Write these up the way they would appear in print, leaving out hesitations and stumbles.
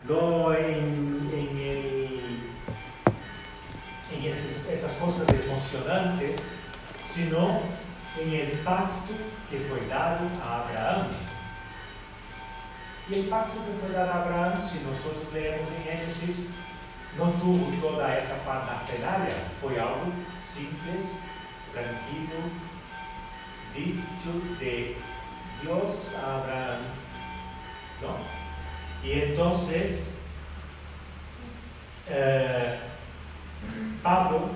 no en esas cosas emocionantes, sino en el pacto que fue dado a Abraham. Y el pacto que fue dado a Abraham, si nosotros leemos en Génesis, no tuvo toda esa parafernalia, fue algo simple, tranquilo, dicho de Dios a Abraham, ¿no? Y entonces Pablo,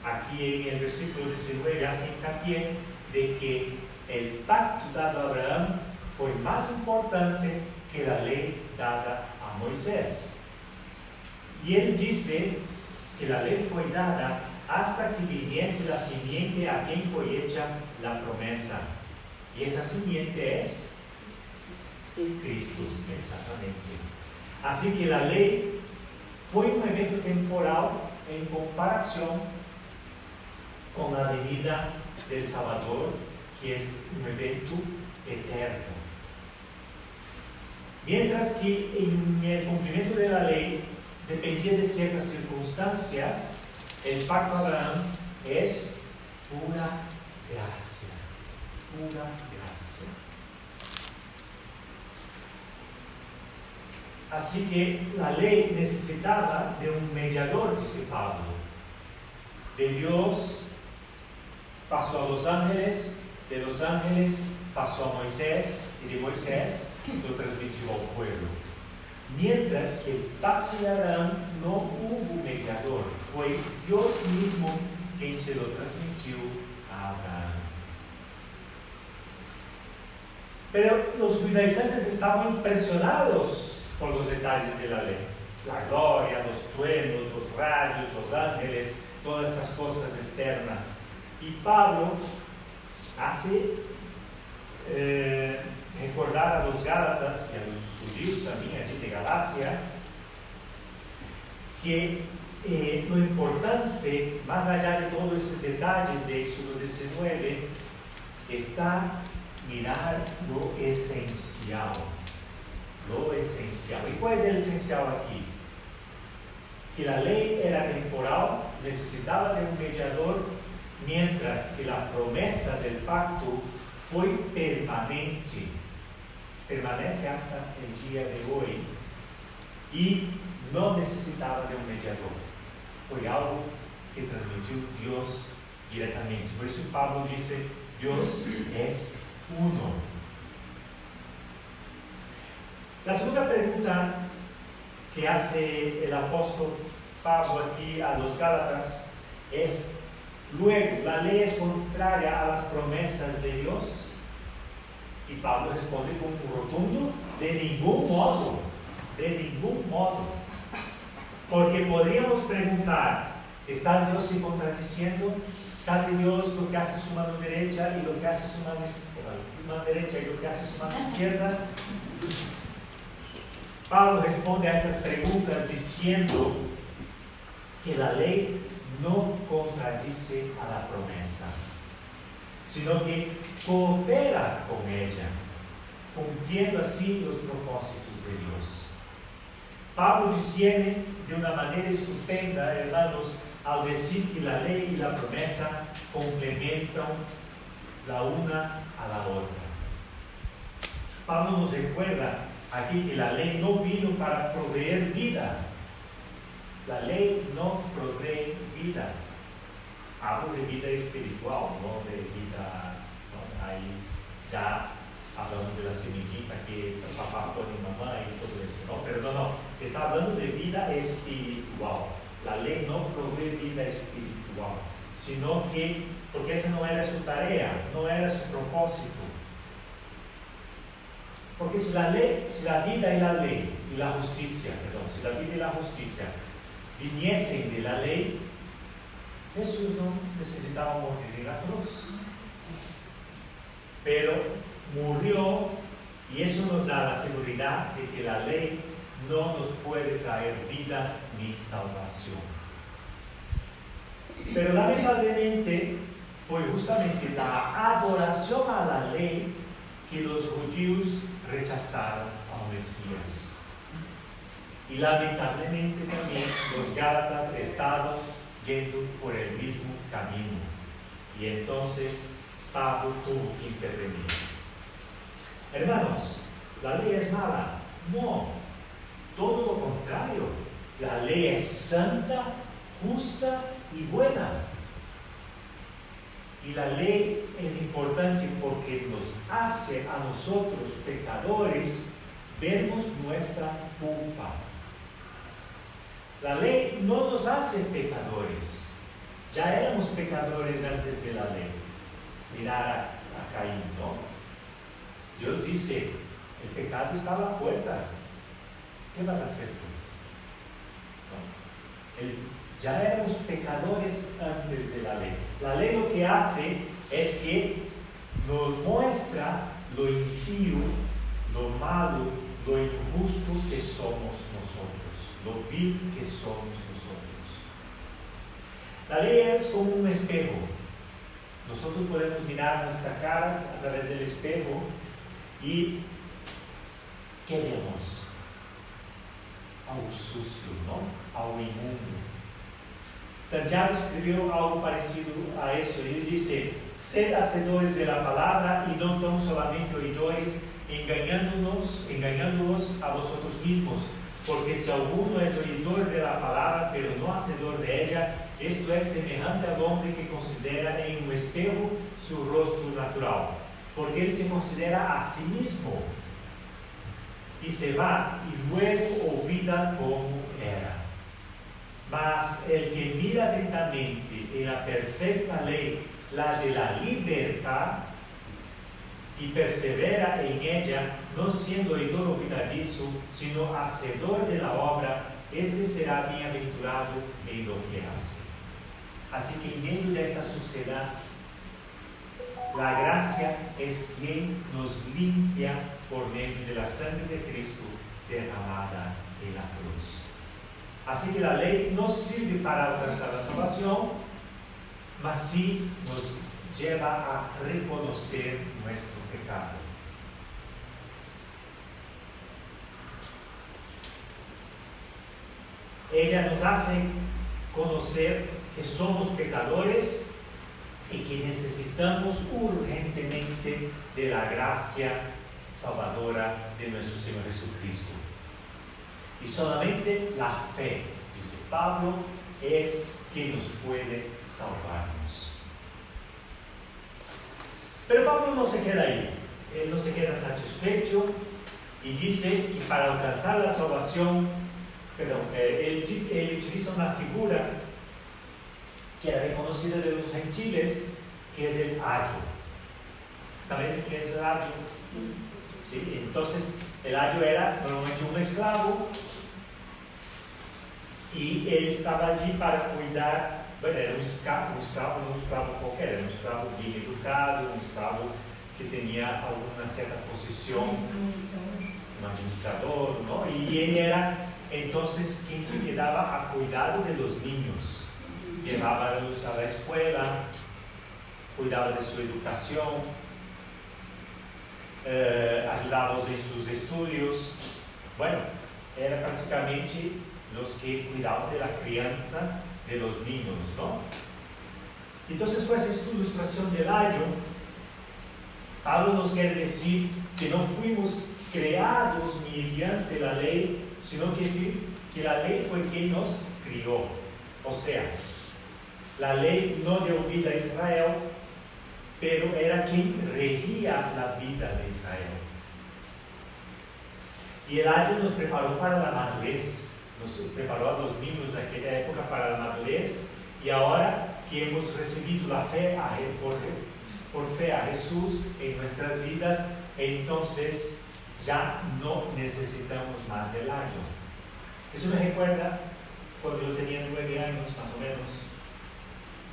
aquí en el versículo 19, hace hincapié de que el pacto dado a Abraham fue más importante que la ley dada a Moisés. Y él dice que la ley fue dada hasta que viniese la simiente a quien fue hecha la promesa. Y esa simiente es Cristo, exactamente. Así que la ley fue un evento temporal en comparación con la venida del Salvador, que es un evento eterno. Mientras que en el cumplimiento de la ley dependía de ciertas circunstancias, el pacto de Abraham es pura gracia, pura gracia. Así que la ley necesitaba de un mediador, dice Pablo. De Dios pasó a los ángeles, de los ángeles pasó a Moisés, y de Moisés lo transmitió al pueblo. Mientras que el pacto de Abraham no hubo mediador, fue Dios mismo quien se lo transmitió a Abraham. Pero los judaizantes estaban impresionados por los detalles de la ley. La gloria, los truenos, los rayos, los ángeles, todas esas cosas externas. Y Pablo hace recordar a los Gálatas y a los judíos también allí de Galacia que lo importante, más allá de todos esos detalles de Éxodo 19, está mirar lo esencial. Lo esencial. ¿Y cuál es el esencial aquí? Que la ley era temporal, necesitaba de un mediador, mientras que la promesa del pacto fue permanente, permanece hasta el día de hoy y no necesitaba de un mediador. Fue algo que transmitió Dios directamente. Por eso Pablo dice, Dios es uno. La segunda pregunta que hace el apóstol Pablo aquí a los Gálatas es: luego, ¿la ley es contraria a las promesas de Dios? Y Pablo responde con un rotundo: de ningún modo, de ningún modo. Porque podríamos preguntar, ¿está Dios se contradiciendo? ¿Sabe Dios lo que hace su mano derecha y lo que hace su mano derecha y lo que hace su mano izquierda? Pablo responde a estas preguntas diciendo que la ley no contradice a la promesa, sino que coopera con ella, cumpliendo así los propósitos de Dios. Pablo discierne de una manera estupenda, hermanos, al decir que la ley y la promesa complementan la una a la otra. Pablo nos recuerda aquí que la ley no vino para proveer vida. La ley no provee vida. Hablo de vida espiritual, no de vida, ¿no? Ahí ya hablamos de la semillita que papá pone en mamá y todo eso, ¿no? Pero no, está hablando de vida espiritual. La ley no provee vida espiritual, sino que, porque esa no era su tarea, no era su propósito. Porque si la vida y la ley, y la justicia, perdón, si la vida y la justicia viniesen de la ley, Jesús no necesitaba morir en la cruz. Pero murió, y eso nos da la seguridad de que la ley no nos puede traer vida ni salvación. Pero lamentablemente fue justamente la adoración a la ley que los judíos rechazaron al Mesías. Y lamentablemente también los Gálatas estaban yendo por el mismo camino. Y entonces Pablo tuvo que intervenir. Hermanos, ¿la ley es mala? No, todo lo contrario. La ley es santa, justa y buena. Y la ley es importante porque nos hace a nosotros, pecadores, vernos nuestra culpa. La ley no nos hace pecadores. Ya éramos pecadores antes de la ley. Mirar a Caín, ¿no? Dios dice, el pecado está a la puerta. ¿Qué vas a hacer tú? ¿No? Ya éramos pecadores antes de la ley. La ley lo que hace es que nos muestra lo impío, lo malo, lo injusto que somos nosotros, lo vil que somos nosotros. La ley es como un espejo. Nosotros podemos mirar nuestra cara a través del espejo y ¿qué vemos? Algo sucio, ¿no? Algo inmundo. Santiago escribió algo parecido a eso. Él dice, sed hacedores de la palabra y no tan solamente oidores, engañándoos a vosotros mismos. Porque si alguno es oidor de la palabra, pero no hacedor de ella, esto es semejante al hombre que considera en un espejo su rostro natural. Porque él se considera a sí mismo y se va y luego olvida cómo era. Mas el que mira atentamente en la perfecta ley, la de la libertad, y persevera en ella, no siendo oidor olvidadizo, sino hacedor de la obra, este será bienaventurado en lo que hace. Así que en medio de esta sociedad, la gracia es quien nos limpia por medio de la sangre de Cristo derramada en la cruz. Así que la ley no sirve para alcanzar la salvación, mas sí nos lleva a reconocer nuestro pecado. Ella nos hace conocer que somos pecadores y que necesitamos urgentemente de la gracia salvadora de nuestro Señor Jesucristo. Y solamente la fe, dice Pablo, es que nos puede salvarnos. Pero Pablo no se queda ahí. Él no se queda satisfecho y dice que para alcanzar la salvación, él utiliza una figura que era reconocida de los gentiles, que es el ayo. ¿Sabéis qué es el ayo? ¿Sí? Entonces, el ayo era normalmente un esclavo y él estaba allí para cuidar. Bueno, era un esclavo, no un esclavo cualquiera, era un esclavo bien educado, un esclavo que tenía alguna cierta posición, un administrador, ¿no? Y él era entonces quien se quedaba a cuidado de los niños, llevábalos a la escuela, cuidaba de su educación, ayudábalos en sus estudios. Bueno, era prácticamente los que cuidaban de la crianza de los niños, ¿no? Entonces, pues, esta ilustración del ayo, Pablo nos quiere decir que no fuimos creados mediante la ley, sino que la ley fue quien nos crió. O sea, la ley no dio vida a Israel, pero era quien regía la vida de Israel. Y el ayo nos preparó para la madurez. Nos preparó a los niños de aquella época para la madurez, y ahora que hemos recibido la fe por fe a Jesús en nuestras vidas, entonces ya no necesitamos más del ayo. Eso me recuerda cuando yo tenía 9 años más o menos.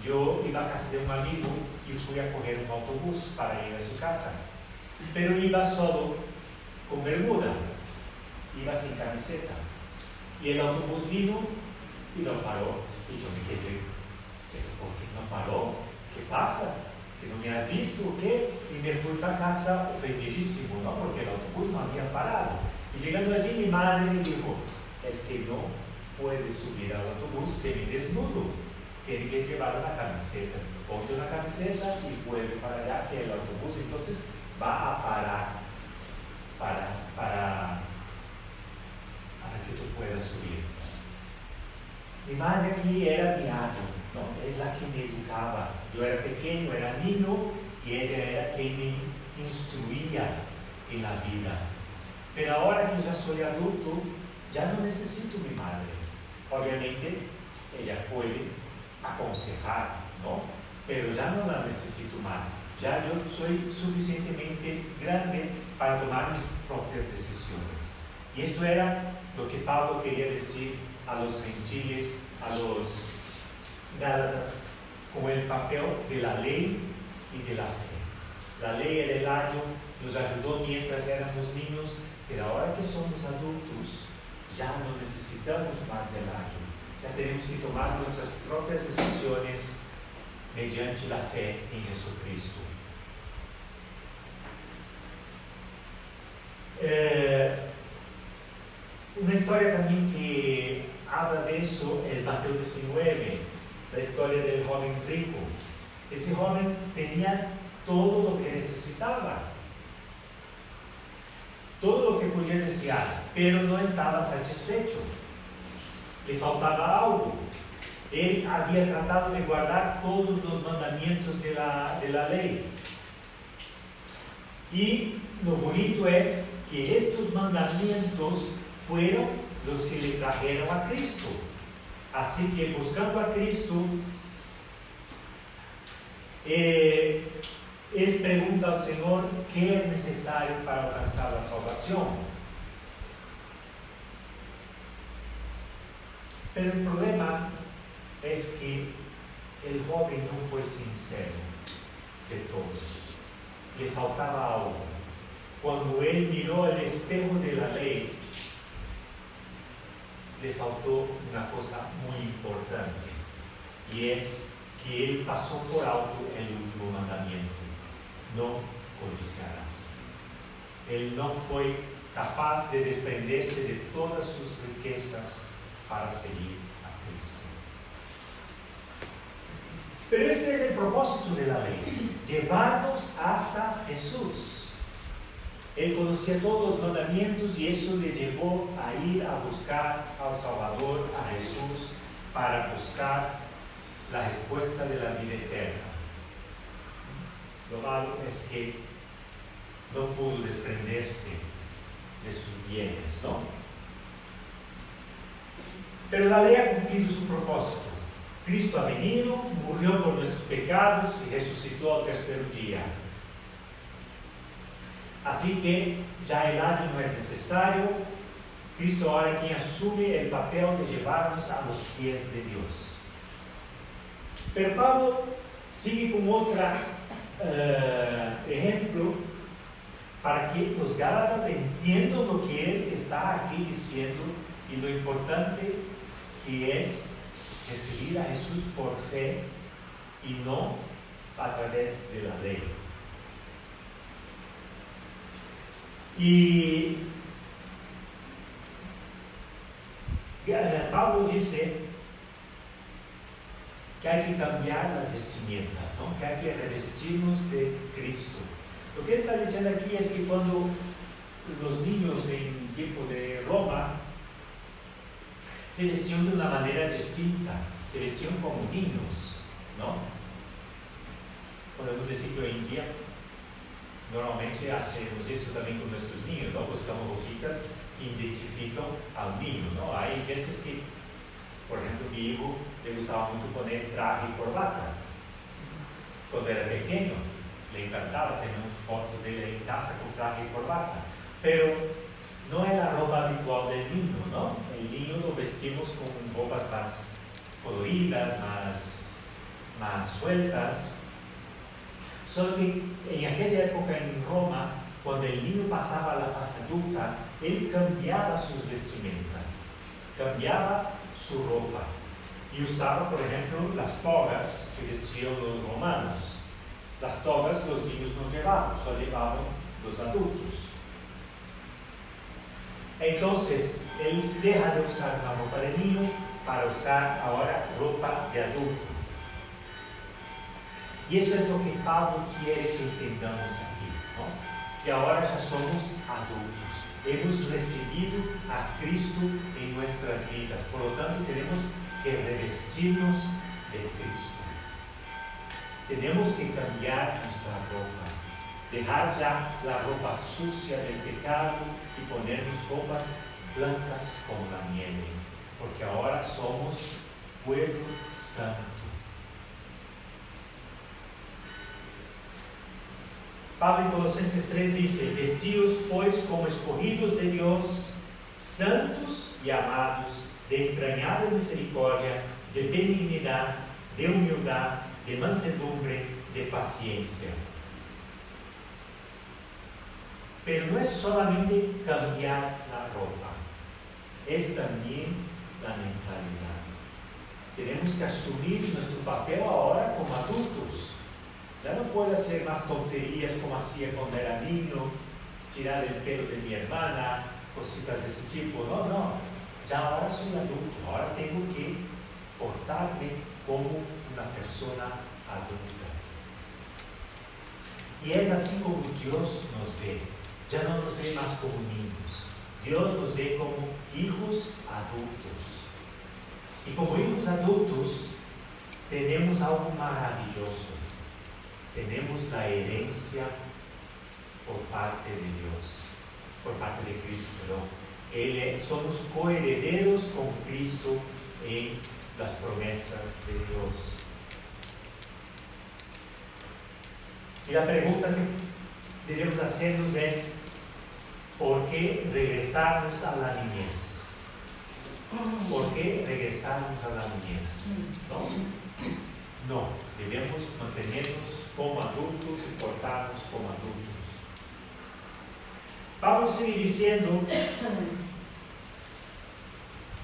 Yo iba a casa de un amigo y fui a coger un autobús para ir a su casa, pero iba solo con bermuda, iba sin camiseta. Y el autobús vino y no paró. Y yo me quedé, ¿por qué no paró? ¿Qué pasa? ¿Que no me ha visto o qué? Y me fui para casa ofendidísimo, ¿no? Porque el autobús no había parado. Y llegando allí, mi madre me dijo, es que no puede subir al autobús semidesnudo. Tiene que llevar una camiseta. Ponte una camiseta y vuelve para allá, que el autobús entonces va a parar para que tú puedas subir. Mi madre aquí era mi ayo, ¿no? Es la que me educaba. Yo era pequeño, era niño, y ella era quien me instruía en la vida. Pero ahora que ya soy adulto, ya no necesito mi madre. Obviamente, ella puede aconsejar, ¿no? Pero ya no la necesito más. Ya yo soy suficientemente grande para tomar mis propias decisiones. Y esto era lo que Pablo quería decir a los gentiles, a los gálatas, con el papel de la ley y de la fe. La ley era el ayo, nos ayudó mientras éramos niños, pero ahora que somos adultos, ya no necesitamos más del ayo. Ya tenemos que tomar nuestras propias decisiones mediante la fe en Jesucristo. Una historia también que habla de eso es Mateo 19, la historia del joven rico. Ese joven tenía todo lo que necesitaba, todo lo que podía desear, pero no estaba satisfecho. Le faltaba algo. Él había tratado de guardar todos los mandamientos de la ley. Y lo bonito es que estos mandamientos fueron los que le trajeron a Cristo. Así que buscando a Cristo, él pregunta al Señor qué es necesario para alcanzar la salvación. Pero el problema es que el joven no fue sincero de todo. Le faltaba algo. Cuando él miró el espejo de la ley, le faltó una cosa muy importante, y es que él pasó por alto el último mandamiento: no codiciarás. Él no fue capaz de desprenderse de todas sus riquezas para seguir a Cristo. Pero este es el propósito de la ley: llevarnos hasta Jesús. Él conocía todos los mandamientos y eso le llevó a ir a buscar al Salvador, a Jesús, para buscar la respuesta de la vida eterna. Lo malo es que no pudo desprenderse de sus bienes, ¿no? Pero la ley ha cumplido su propósito. Cristo ha venido, murió por nuestros pecados y resucitó al tercer día. Así que ya el ayo no es necesario. Cristo ahora es quien asume el papel de llevarnos a los pies de Dios. Pero Pablo sigue con otro ejemplo para que los gálatas entiendan lo que él está aquí diciendo y lo importante que es recibir a Jesús por fe y no a través de la ley. Y Pablo dice que hay que cambiar las vestimentas, ¿no? Que hay que revestirnos de Cristo. Lo que él está diciendo aquí es que cuando los niños en tiempo de Roma se vestían de una manera distinta, se vestían como niños, ¿no? Podemos decir que hoy en día normalmente hacemos eso también con nuestros niños, ¿no? Buscamos ropitas que identifican al niño, ¿no? Hay veces que, por ejemplo, mi hijo le gustaba mucho poner traje y corbata. Cuando era pequeño, le encantaba tener fotos de él en casa con traje y corbata. Pero no es la ropa habitual del niño, ¿no? El niño lo vestimos con ropas más coloridas, más sueltas. Solo que en aquella época en Roma, cuando el niño pasaba a la fase adulta, él cambiaba sus vestimentas, cambiaba su ropa y usaba, por ejemplo, las togas que vestían los romanos. Las togas los niños no llevaban, solo llevaban los adultos. Entonces, él deja de usar la ropa de niño para usar ahora ropa de adulto. Y eso es lo que Pablo quiere que entendamos aquí, ¿no? Que ahora ya somos adultos. Hemos recibido a Cristo en nuestras vidas. Por lo tanto, tenemos que revestirnos de Cristo. Tenemos que cambiar nuestra ropa. Dejar ya la ropa sucia del pecado y ponernos ropas blancas como la nieve. Porque ahora somos pueblo santo. Pablo en Colosenses 3 dice: vestidos pues como escogidos de Dios, santos y amados, de entrañable misericordia, de benignidad, de humildad, de mansedumbre, de paciencia. Pero no es solamente cambiar la ropa, es también la mentalidad. Tenemos que asumir nuestro papel ahora como adultos. Ya no puedo hacer más tonterías como hacía cuando era niño, tirar el pelo de mi hermana, cositas de ese tipo. No. Ya ahora soy adulto, ahora tengo que portarme como una persona adulta. Y es así como Dios nos ve. Ya no nos ve más como niños. Dios nos ve como hijos adultos. Y como hijos adultos tenemos algo maravilloso. Tenemos la herencia por parte de Dios, por parte de Cristo, perdón. Somos coherederos con Cristo en las promesas de Dios. Y la pregunta que debemos hacernos es: ¿por qué regresarnos a la niñez? ¿Por qué regresarnos a la niñez? No, debemos mantenernos como adultos y portarnos como adultos. Pablo sigue diciendo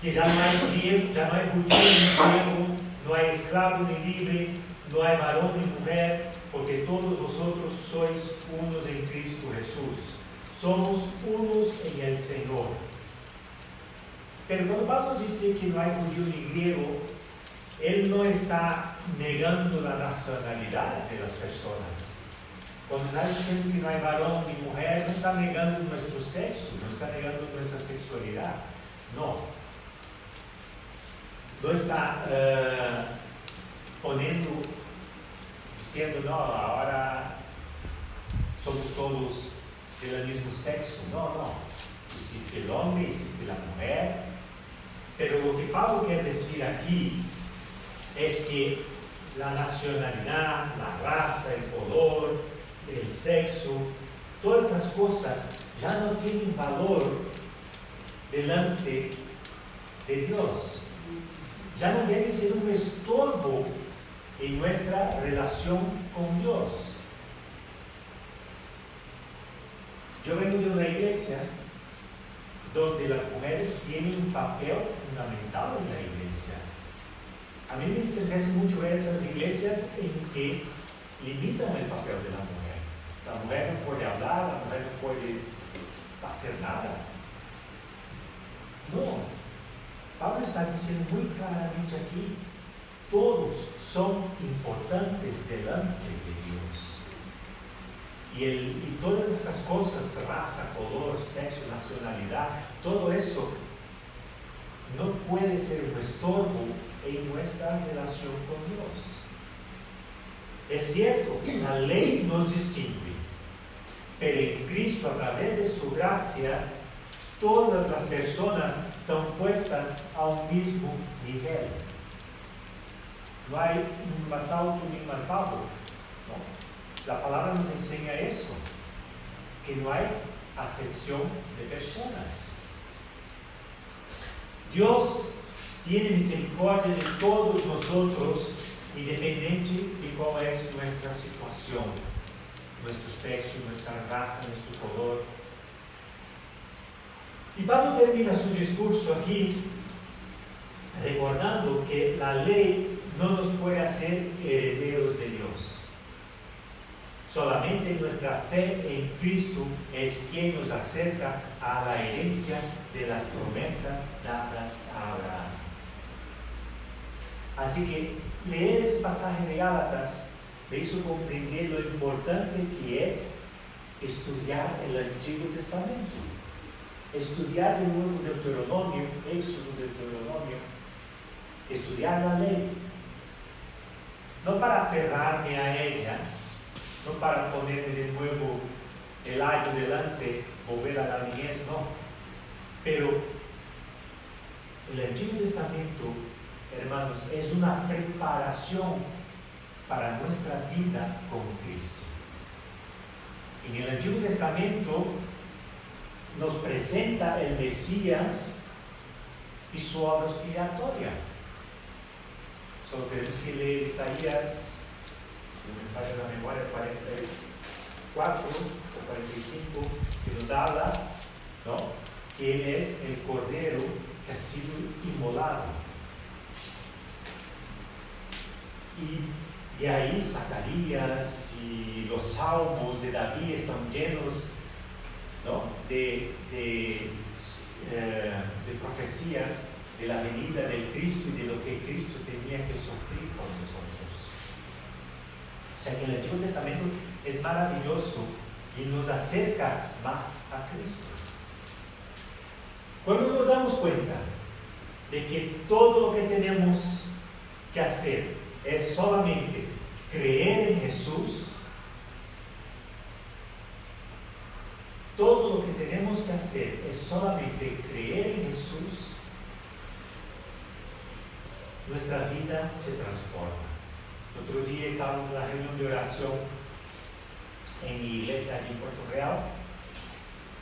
que ya no hay judío, ya no hay judío ni griego, no hay esclavo ni libre, no hay varón ni mujer, porque todos vosotros sois unos en Cristo Jesús. Somos unos en el Señor. Pero cuando Pablo dice que no hay judío ni griego, él no está negando la nacionalidad de las personas. Cuando está diciendo que no hay varón ni mujer, no está negando nuestro sexo, no está negando nuestra sexualidad. No. No está diciendo, no, ahora somos todos del mismo sexo. No. Existe el hombre, existe la mujer. Pero lo que Pablo quiere decir aquí es que la nacionalidad, la raza, el color, el sexo, todas esas cosas ya no tienen valor delante de Dios. Ya no debe ser un estorbo en nuestra relación con Dios. Yo vengo de una iglesia donde las mujeres tienen un papel fundamental en la iglesia. A mí me interesa mucho ver esas iglesias en que limitan el papel de la mujer. La mujer no puede hablar, la mujer no puede hacer nada. No. Pablo está diciendo muy claramente aquí: todos son importantes delante de Dios. Y todas esas cosas, raza, color, sexo, nacionalidad, todo eso no puede ser un estorbo en nuestra relación con Dios. Es cierto, la ley nos distingue, pero en Cristo, a través de su gracia, todas las personas son puestas a un mismo nivel. No hay un más alto ni más bajo. ¿No? La palabra nos enseña eso, que no hay acepción de personas. Dios tiene misericordia de todos nosotros, independiente de cuál es nuestra situación, nuestro sexo, nuestra raza, nuestro color. Y Pablo termina su discurso aquí recordando que la ley no nos puede hacer herederos de Dios. Solamente nuestra fe en Cristo es quien nos acerca a la herencia de las promesas dadas a Abraham. Así que leer ese pasaje de Gálatas me hizo comprender lo importante que es estudiar el Antiguo Testamento, estudiar el Nuevo Deuteronomio, Éxodo, Deuteronomio, estudiar la ley, no para aferrarme a ella, no para ponerme de nuevo el año delante, volver a la niñez, no. Pero el Antiguo Testamento, hermanos, es una preparación para nuestra vida con Cristo. En el Antiguo Testamento nos presenta el Mesías y su obra expiatoria. Solo tenemos que leer Isaías, si no me falla la memoria, 44 o 45, que nos habla, ¿no?, que Él es el Cordero que ha sido inmolado. Y de ahí Zacarías y los salmos de David están llenos, ¿no?, de profecías de la venida del Cristo y de lo que Cristo tenía que sufrir por nosotros. O sea que el Antiguo Testamento es maravilloso y nos acerca más a Cristo. Cuando nos damos cuenta de que todo lo que tenemos que hacer es solamente creer en Jesús, todo lo que tenemos que hacer es solamente creer en Jesús, nuestra vida se transforma. Otro día estábamos en la reunión de oración en mi iglesia aquí en Puerto Real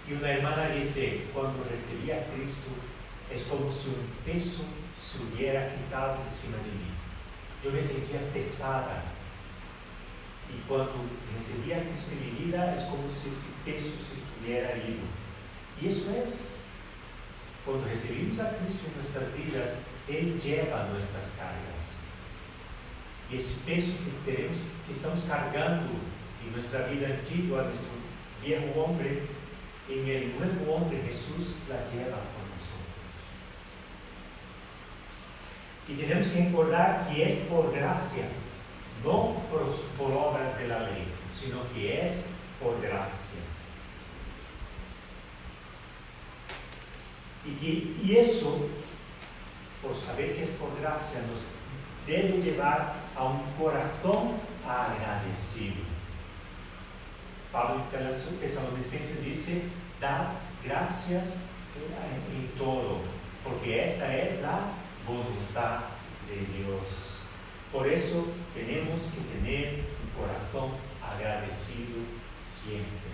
y una hermana dice: cuando recibí a Cristo es como si un peso se hubiera quitado encima de mí. Yo me sentía pesada y cuando recibí a Cristo en mi vida es como si ese peso se hubiera ido. Y eso es, cuando recibimos a Cristo en nuestras vidas, Él lleva nuestras cargas. Y ese peso que estamos cargando en nuestra vida antigua, nuestro viejo hombre, en el nuevo hombre Jesús la lleva con nosotros. Y tenemos que recordar que es por gracia, no por obras de la ley, sino que es por gracia. Y eso, por saber que es por gracia, nos debe llevar a un corazón agradecido. Pablo en Tesalonicenses dice: da gracias en todo, porque esta es la voluntad de Dios. Por eso tenemos que tener un corazón agradecido siempre.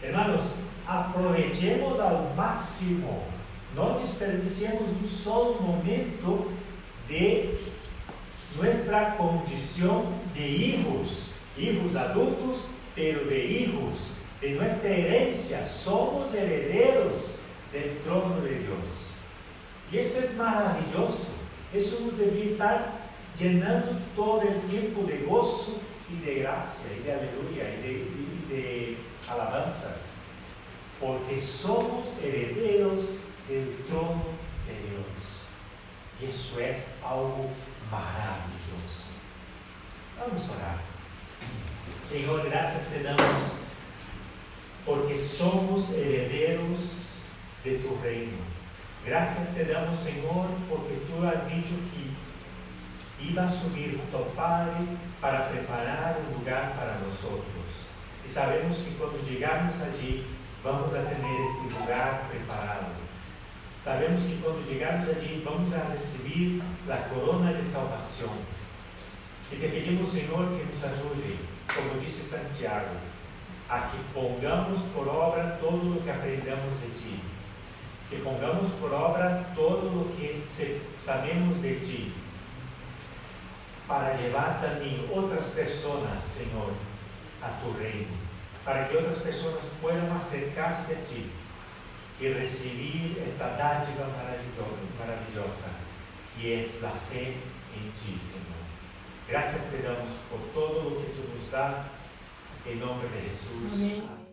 Hermanos, aprovechemos al máximo, no desperdiciemos un solo momento de nuestra condición de hijos adultos, pero de hijos, de nuestra herencia. Somos herederos del trono de Dios. Y esto es maravilloso. Eso nos debe estar llenando todo el tiempo de gozo y de gracia, y de aleluya, y de alabanzas, porque somos herederos del trono de Dios. Y eso es algo maravilloso. Vamos a orar. Señor, gracias te damos porque somos herederos de tu reino. Gracias te damos, Señor, porque tú has dicho que iba a subir junto al Padre para preparar un lugar para nosotros. Y sabemos que cuando llegamos allí vamos a tener este lugar preparado. Sabemos que cuando llegamos allí vamos a recibir la corona de salvación. Y te pedimos, Señor, que nos ayude, como dice Santiago, a que pongamos por obra todo lo que aprendamos de ti. Que pongamos por obra todo lo que sabemos de ti, para llevar también otras personas, Señor, a tu reino, para que otras personas puedan acercarse a ti y recibir esta dádiva maravillosa, que es la fe en ti, Señor. Gracias te damos por todo lo que tú nos das. En nombre de Jesús. Amén. Amén.